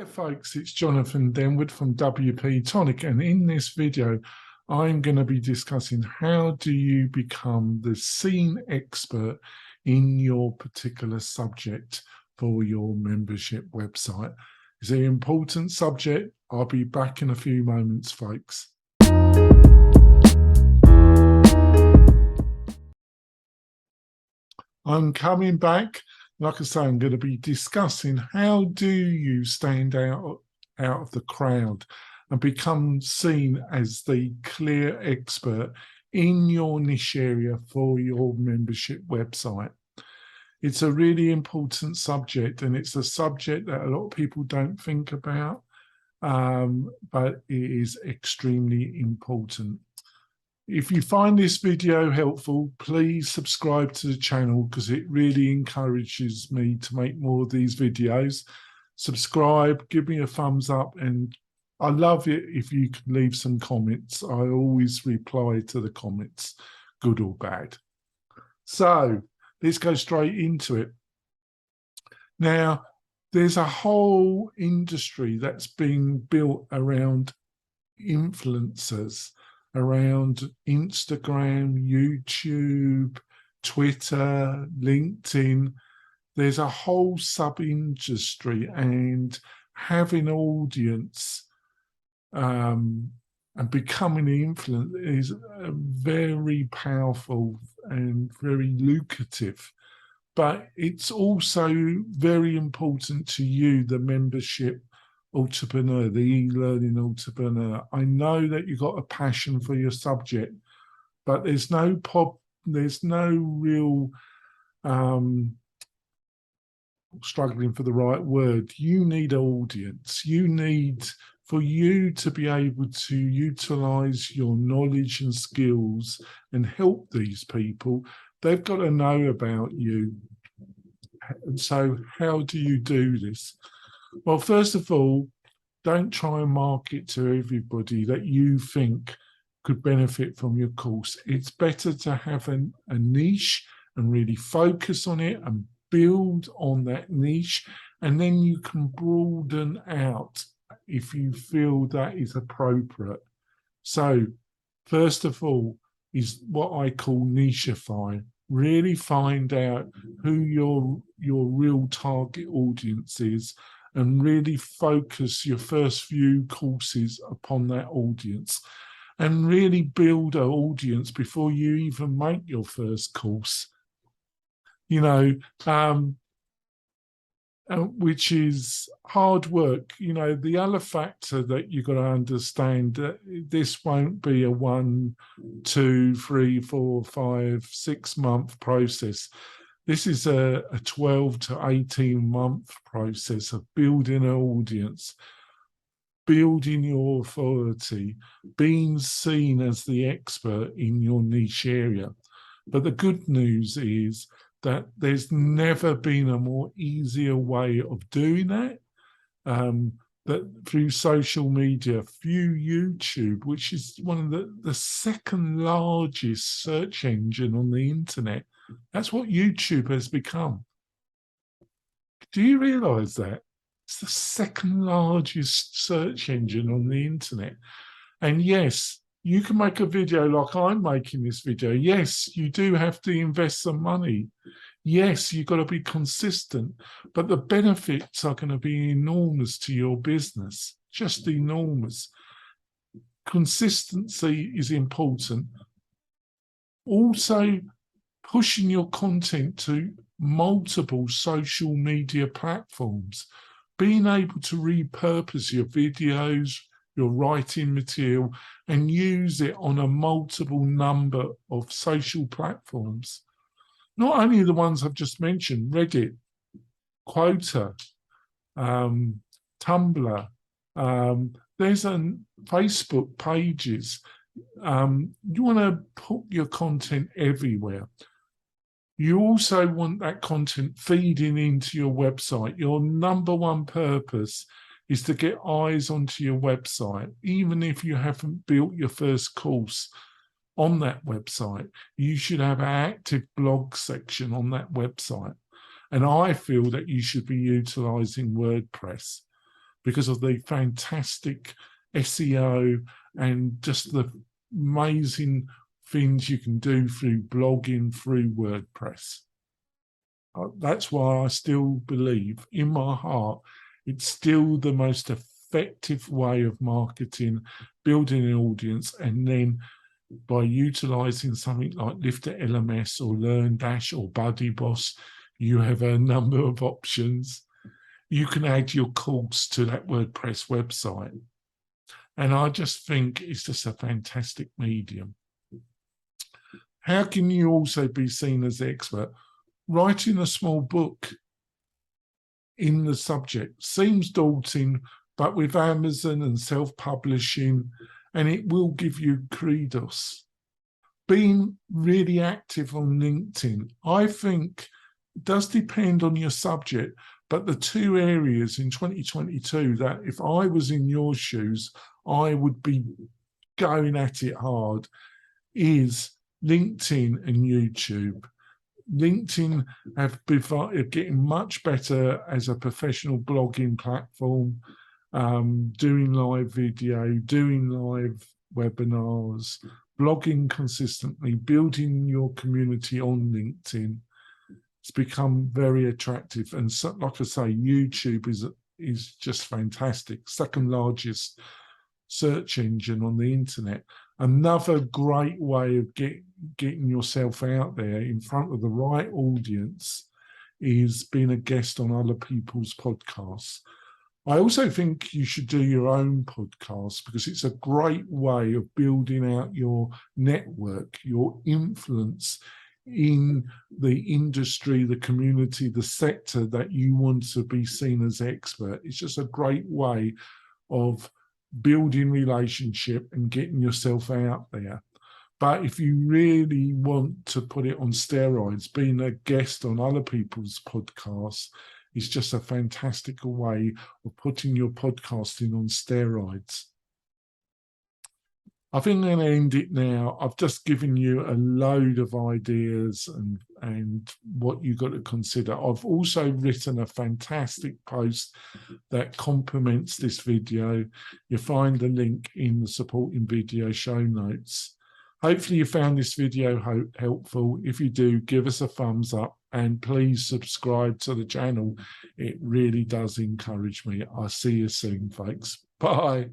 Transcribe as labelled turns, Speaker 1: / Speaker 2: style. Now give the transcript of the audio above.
Speaker 1: Hi folks, it's Jonathan Denwood from WP-Tonic, and in this video I'm going to be discussing how do you become the scene expert in your particular subject for your membership website. It's an important subject. I'll be back in a few moments, folks. I'm coming back. Like I say, I'm going to be discussing how do you stand out of the crowd and become seen as the clear expert in your niche area for your membership website. It's a really important subject, and it's a subject that a lot of people don't think about, but it is extremely important. If you find this video helpful, please subscribe to the channel because it really encourages me to make more of these videos. Subscribe, give me a thumbs up, and I love it if you can leave some comments. I always reply to the comments, good or bad. So let's go straight into it. Now, there's a whole industry that's been built around influencers, around Instagram, YouTube, Twitter, LinkedIn. There's a whole sub-industry, and having an audience and becoming an influencer is very powerful and very lucrative. But it's also very important to you, the membership entrepreneur, the e-learning entrepreneur. I know that you've got a passion for your subject, but there's no real struggling for the right word. You need an audience. You need, for you to be able to utilize your knowledge and skills and help these people, they've got to know about you. And so how do you do this? Well, first of all, don't try and market to everybody that you think could benefit from your course. It's better to have a niche and really focus on it and build on that niche, and then you can broaden out if you feel that is appropriate. So, first of all, is what I call nicheify. Really find out who your real target audience is, and really focus your first few courses upon that audience, and really build an audience before you even make your first course. You know, which is hard work. You know, the other factor that you've got to understand that this won't be a 1, 2, 3, 4, 5, 6 month process. This is a 12 to 18-month process of building an audience, building your authority, being seen as the expert in your niche area. But the good news is that there's never been a more easier way of doing that. That through social media, through YouTube, which is one of the second largest search engine on the internet. That's what YouTube has become. Do you realize that? It's the second largest search engine on the internet. And yes, you can make a video like I'm making this video. Yes, you do have to invest some money. Yes, you've got to be consistent, but the benefits are going to be enormous to your business, just enormous. Consistency is important. Also, pushing your content to multiple social media platforms, being able to repurpose your videos, your writing material, and use it on a multiple number of social platforms. Not only the ones I've just mentioned, Reddit, Quota, Tumblr, there's Facebook pages. You want to put your content everywhere. You also want that content feeding into your website. Your number one purpose is to get eyes onto your website. Even if you haven't built your first course on that website, you should have an active blog section on that website. And I feel that you should be utilizing WordPress. because of the fantastic SEO and just the amazing things you can do through blogging, through WordPress. That's why I still believe in my heart it's still the most effective way of marketing, building an audience, and then by utilizing something like Lifter LMS or LearnDash or BuddyBoss, you have a number of options. You can add your course to that WordPress website. And I just think it's just a fantastic medium. How can you also be seen as the expert? Writing a small book in the subject seems daunting, but with Amazon and self-publishing, and it will give you kudos. Being really active on LinkedIn, I think it does depend on your subject, but the two areas in 2022 that if I was in your shoes, I would be going at it hard is LinkedIn and YouTube. LinkedIn are getting much better as a professional blogging platform, doing live video, doing live webinars, blogging consistently, building your community on LinkedIn. It's become very attractive. And so, like I say, YouTube is just fantastic. Second largest search engine on the internet. Another great way of getting yourself out there in front of the right audience is being a guest on other people's podcasts. I also think you should do your own podcast because it's a great way of building out your network, your influence in the industry, the community, the sector that you want to be seen as expert. It's just a great way of building relationship and getting yourself out there. But if you really want to put it on steroids, being a guest on other people's podcasts is just a fantastic way of putting your podcasting on steroids. I think I'm going to end it now. I've just given you a load of ideas and what you've got to consider. I've also written a fantastic post that complements this video. You'll find the link in the supporting video show notes. Hopefully you found this video helpful. If you do, give us a thumbs up and please subscribe to the channel. It really does encourage me. I'll see you soon, folks. Bye.